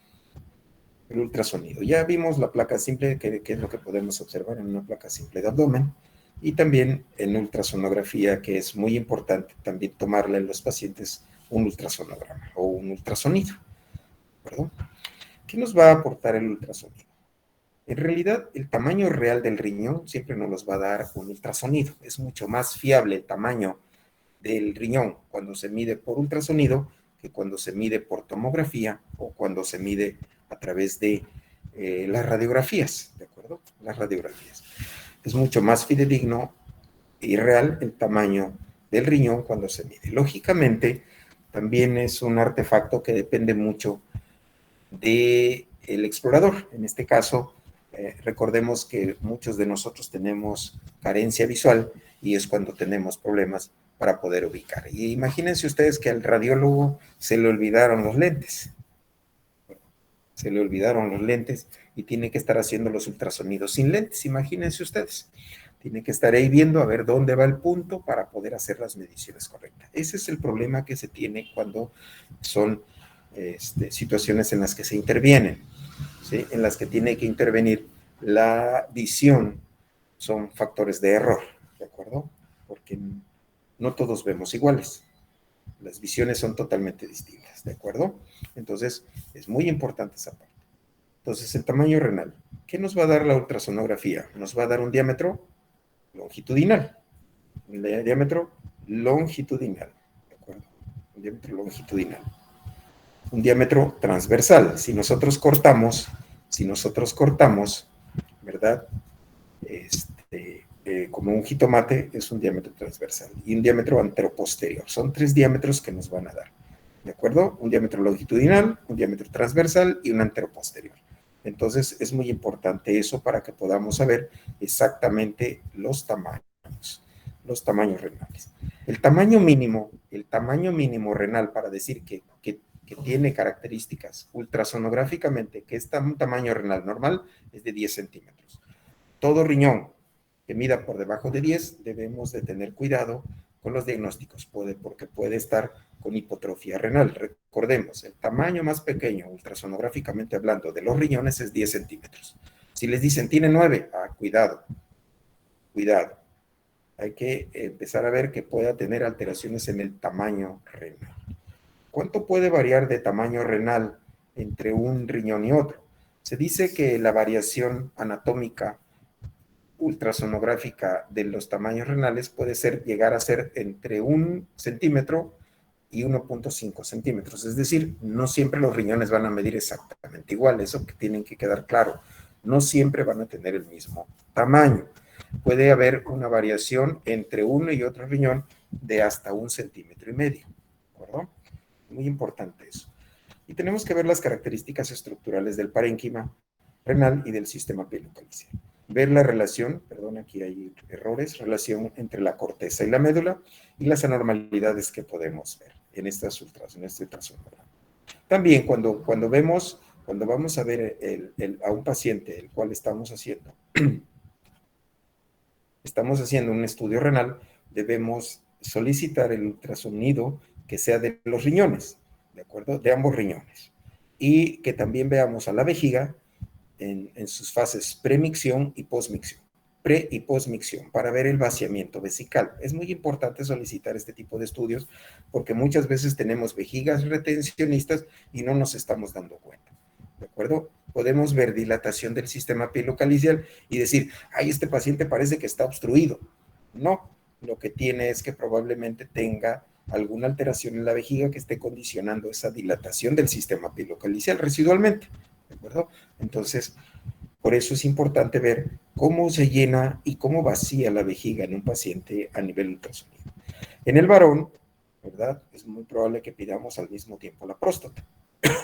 El ultrasonido. Ya vimos la placa simple, que es lo que podemos observar en una placa simple de abdomen, y también en ultrasonografía, que es muy importante también tomarle en los pacientes un ultrasonograma o un ultrasonido. ¿Perdón? ¿Qué nos va a aportar el ultrasonido? En realidad, el tamaño real del riñón siempre nos los va a dar un ultrasonido. Es mucho más fiable el tamaño del riñón cuando se mide por ultrasonido que cuando se mide por tomografía o cuando se mide a través de las radiografías, ¿de acuerdo? Las radiografías. Es mucho más fidedigno y real el tamaño del riñón cuando se mide. Lógicamente, también es un artefacto que depende mucho del explorador. En este caso, recordemos que muchos de nosotros tenemos carencia visual y es cuando tenemos problemas para poder ubicar. Y imagínense ustedes que al radiólogo se le olvidaron los lentes. Se le olvidaron los lentes y tiene que estar haciendo los ultrasonidos sin lentes. Imagínense ustedes. Tiene que estar ahí viendo a ver dónde va el punto para poder hacer las mediciones correctas. Ese es el problema que se tiene cuando son situaciones en las que se intervienen, ¿sí? En las que tiene que intervenir la visión, son factores de error, ¿de acuerdo? Porque no todos vemos iguales. Las visiones son totalmente distintas, ¿de acuerdo? Entonces, es muy importante esa parte. Entonces, el tamaño renal. ¿Qué nos va a dar la ultrasonografía? Nos va a dar un diámetro longitudinal. Un diámetro longitudinal, ¿de acuerdo? Un diámetro longitudinal. Un diámetro transversal. Si nosotros cortamos, ¿verdad? Como un jitomate, es un diámetro transversal y un diámetro anteroposterior. Son 3 diámetros que nos van a dar, ¿de acuerdo? Un diámetro longitudinal, un diámetro transversal y un anteroposterior. Entonces, es muy importante eso para que podamos saber exactamente los tamaños renales. El tamaño mínimo renal para decir que tiene características ultrasonográficamente, que es un tamaño renal normal, es de 10 centímetros. Todo riñón que mida por debajo de 10, debemos de tener cuidado con los diagnósticos, porque puede estar con hipotrofia renal. Recordemos, el tamaño más pequeño, ultrasonográficamente hablando, de los riñones es 10 centímetros. Si les dicen, tiene 9, cuidado. Hay que empezar a ver que pueda tener alteraciones en el tamaño renal. ¿Cuánto puede variar de tamaño renal entre un riñón y otro? Se dice que la variación anatómica ultrasonográfica de los tamaños renales puede llegar a ser entre 1 centímetro y 1.5 centímetros. Es decir, no siempre los riñones van a medir exactamente igual. Eso que tienen que quedar claro. No siempre van a tener el mismo tamaño. Puede haber una variación entre uno y otro riñón de hasta 1,5 centímetros. ¿De acuerdo? Muy importante eso. Y tenemos que ver las características estructurales del parénquima renal y del sistema pielocalicial. Ver la relación, perdón, aquí hay errores, relación entre la corteza y la médula y las anormalidades que podemos ver en este ultrasonograma. También cuando vamos a ver a un paciente el cual estamos haciendo un estudio renal, debemos solicitar el ultrasonido que sea de los riñones, ¿de acuerdo? De ambos riñones. Y que también veamos a la vejiga en sus fases premicción y posmicción. Pre y posmicción, para ver el vaciamiento vesical. Es muy importante solicitar este tipo de estudios porque muchas veces tenemos vejigas retencionistas y no nos estamos dando cuenta, ¿de acuerdo? Podemos ver dilatación del sistema pielocalicial y decir, ay, este paciente parece que está obstruido. No, lo que tiene es que probablemente tenga alguna alteración en la vejiga que esté condicionando esa dilatación del sistema pielocalicial residualmente, ¿de acuerdo? Entonces, por eso es importante ver cómo se llena y cómo vacía la vejiga en un paciente a nivel ultrasonido. En el varón, ¿verdad? Es muy probable que pidamos al mismo tiempo la próstata.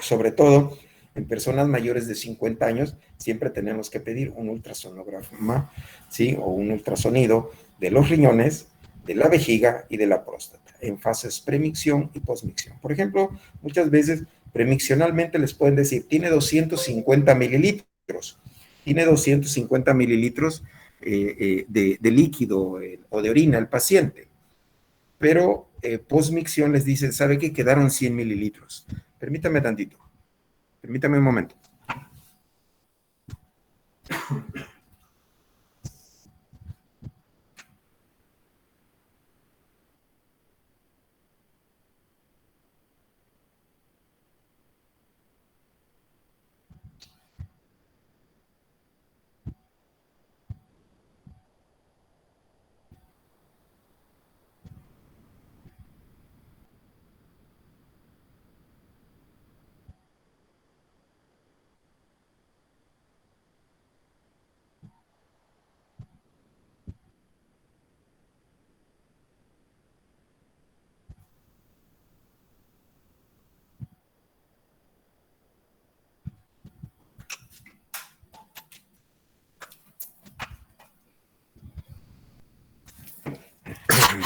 Sobre todo en personas mayores de 50 años, siempre tenemos que pedir un ultrasonograma, ¿sí? O un ultrasonido de los riñones, de la vejiga y de la próstata. en fases premicción y posmicción. Por ejemplo, muchas veces premiccionalmente les pueden decir, tiene 250 mililitros, tiene 250 mililitros de líquido o de orina el paciente, pero posmicción les dicen, ¿sabe qué? Quedaron 100 mililitros. Permítame tantito, permítame un momento.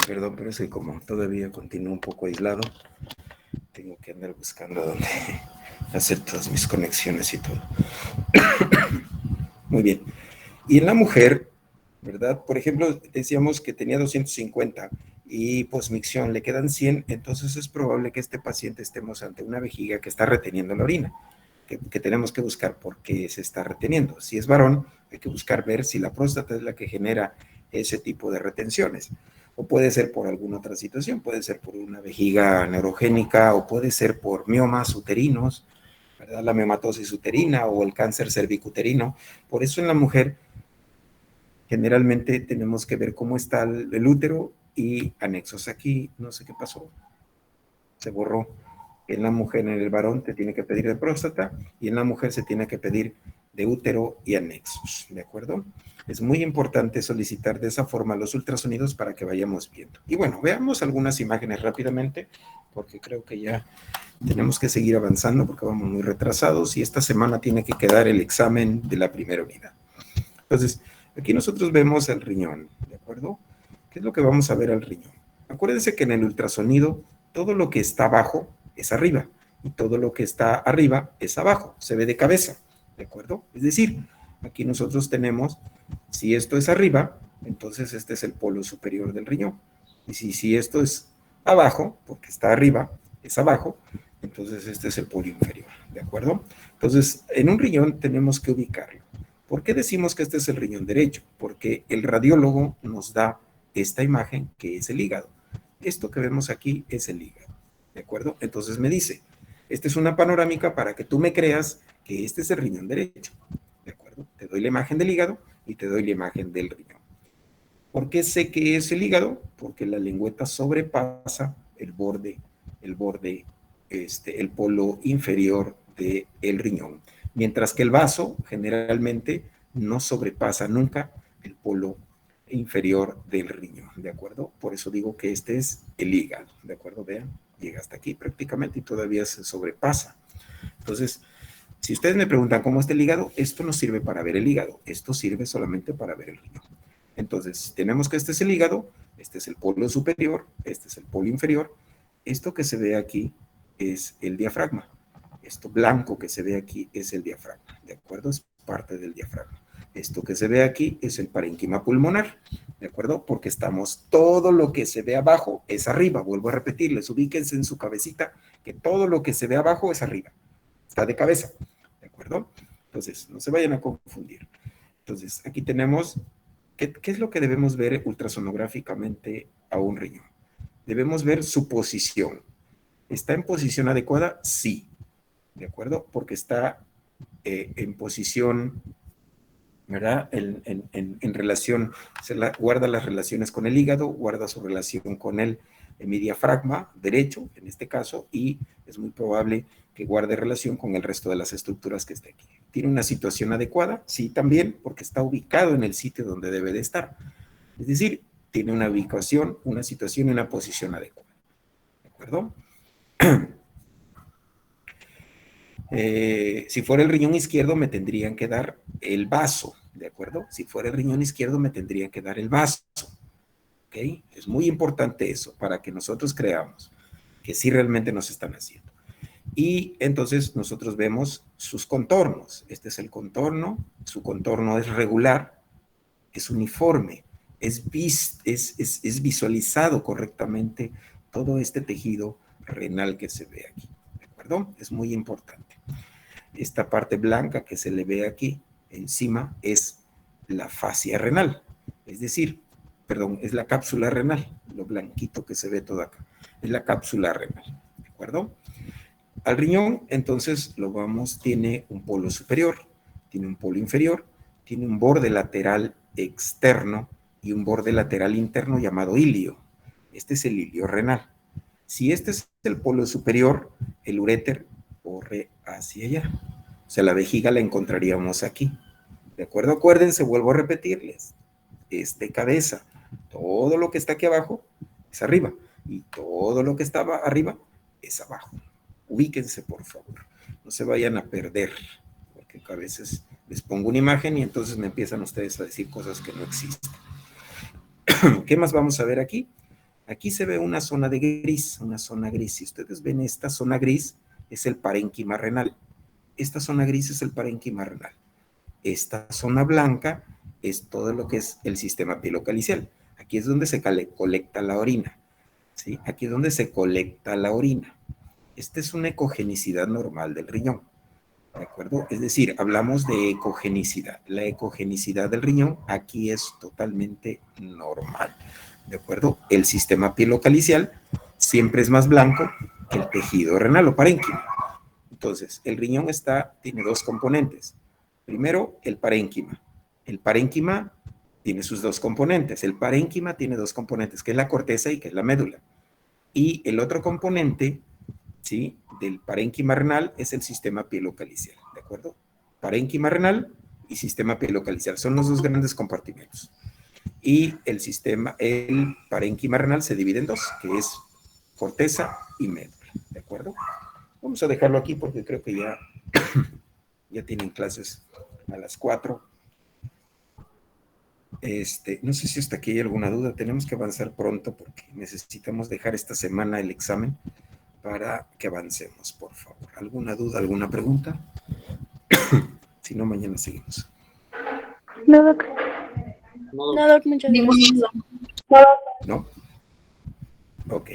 Perdón, pero es que como todavía continúo un poco aislado, tengo que andar buscando dónde hacer todas mis conexiones y todo. Muy bien. Y en la mujer, ¿verdad? Por ejemplo, decíamos que tenía 250 y posmicción le quedan 100, entonces es probable que este paciente estemos ante una vejiga que está reteniendo la orina, que tenemos que buscar por qué se está reteniendo. Si es varón, hay que buscar ver si la próstata es la que genera ese tipo de retenciones. O puede ser por alguna otra situación, puede ser por una vejiga neurogénica o puede ser por miomas uterinos, ¿verdad? La miomatosis uterina o el cáncer cervicuterino. Por eso en la mujer generalmente tenemos que ver cómo está el útero y anexos. Aquí no sé qué pasó, se borró. En la mujer, en el varón te tiene que pedir de próstata y en la mujer se tiene que pedir de útero y anexos, ¿de acuerdo? Es muy importante solicitar de esa forma los ultrasonidos para que vayamos viendo. Y bueno, veamos algunas imágenes rápidamente, porque creo que ya tenemos que seguir avanzando porque vamos muy retrasados y esta semana tiene que quedar el examen de la primera unidad. Entonces, aquí nosotros vemos el riñón, ¿de acuerdo? ¿Qué es lo que vamos a ver al riñón? Acuérdense que en el ultrasonido todo lo que está abajo es arriba y todo lo que está arriba es abajo, se ve de cabeza, ¿de acuerdo? Es decir, aquí nosotros tenemos, si esto es arriba, entonces este es el polo superior del riñón. Y si esto es abajo, porque está arriba, es abajo, entonces este es el polo inferior, ¿de acuerdo? Entonces, en un riñón tenemos que ubicarlo. ¿Por qué decimos que este es el riñón derecho? Porque el radiólogo nos da esta imagen que es el hígado. Esto que vemos aquí es el hígado, ¿de acuerdo? Entonces me dice, esta es una panorámica para que tú me creas que este es el riñón derecho, ¿de acuerdo? Te doy la imagen del hígado y te doy la imagen del riñón. ¿Por qué sé que es el hígado? Porque la lengüeta sobrepasa el polo inferior del riñón, mientras que el vaso generalmente no sobrepasa nunca el polo inferior del riñón, ¿de acuerdo? Por eso digo que este es el hígado, ¿de acuerdo? Vean, llega hasta aquí prácticamente y todavía se sobrepasa. Entonces, si ustedes me preguntan cómo está el hígado, esto no sirve para ver el hígado, esto sirve solamente para ver el riñón. Entonces, tenemos que este es el hígado, este es el polo superior, este es el polo inferior, esto que se ve aquí es el diafragma, esto blanco que se ve aquí es el diafragma, ¿de acuerdo? Es parte del diafragma. Esto que se ve aquí es el parénquima pulmonar, ¿de acuerdo? Porque todo lo que se ve abajo es arriba, vuelvo a repetirles, ubíquense en su cabecita que todo lo que se ve abajo es arriba, está de cabeza, ¿de acuerdo? Entonces, no se vayan a confundir. Entonces, aquí tenemos, ¿qué es lo que debemos ver ultrasonográficamente a un riñón? Debemos ver su posición. ¿Está en posición adecuada? Sí, ¿de acuerdo? Porque está en posición, ¿verdad? En relación, guarda las relaciones con el hígado, guarda su relación con el mi diafragma derecho, en este caso, y es muy probable que guarde relación con el resto de las estructuras que esté aquí. ¿Tiene una situación adecuada? Sí, también, porque está ubicado en el sitio donde debe de estar. Es decir, tiene una ubicación, una situación y una posición adecuada. ¿De acuerdo? Si fuera el riñón izquierdo me tendrían que dar el vaso, ¿de acuerdo? Si fuera el riñón izquierdo me tendrían que dar el vaso, ¿ok? Es muy importante eso para que nosotros creamos que sí realmente nos están haciendo. Y entonces nosotros vemos sus contornos. Este es el contorno, su contorno es regular, es uniforme, es visualizado correctamente todo este tejido renal que se ve aquí, ¿de acuerdo? Es muy importante. Esta parte blanca que se le ve aquí encima es la fascia renal, es decir, perdón, es la cápsula renal, lo blanquito que se ve todo acá, es la cápsula renal, ¿de acuerdo? Al riñón, entonces, tiene un polo superior, tiene un polo inferior, tiene un borde lateral externo y un borde lateral interno llamado ilio. Este es el ilio renal. Si este es el polo superior, el uréter corre hacia allá. O sea, la vejiga la encontraríamos aquí. ¿De acuerdo? Acuérdense, vuelvo a repetirles. Es de cabeza. Todo lo que está aquí abajo es arriba. Y todo lo que estaba arriba es abajo. Ubíquense, por favor. No se vayan a perder. Porque a veces les pongo una imagen y entonces me empiezan ustedes a decir cosas que no existen. ¿Qué más vamos a ver aquí? Aquí se ve una zona de gris, una zona gris. Si ustedes ven esta zona gris, es el parénquima renal. Esta zona gris es el parénquima renal. Esta zona blanca es todo lo que es el sistema pilocalicial. Aquí es donde se colecta la orina. ¿Sí? Aquí es donde se colecta la orina. Esta es una ecogenicidad normal del riñón. ¿De acuerdo? Es decir, hablamos de ecogenicidad. La ecogenicidad del riñón aquí es totalmente normal. ¿De acuerdo? El sistema pilocalicial siempre es más blanco que el tejido renal o parénquima. Entonces, el riñón tiene dos componentes. Primero, el parénquima. El parénquima tiene sus dos componentes. El parénquima tiene dos componentes, que es la corteza y que es la médula. Y el otro componente, ¿sí?, del parénquima renal es el sistema pilocalicial. ¿De acuerdo? Parénquima renal y sistema pilocalicial son los dos grandes compartimentos. Y el parénquima renal se divide en dos, que es corteza y médula. ¿De acuerdo? Vamos a dejarlo aquí porque creo que ya tienen clases a las 4. No sé si hasta aquí hay alguna duda. Tenemos que avanzar pronto porque necesitamos dejar esta semana el examen para que avancemos, por favor. ¿Alguna duda, alguna pregunta? Si no, mañana seguimos. No, Doc. No, No, Doc, muchas gracias. ¿No? Ok.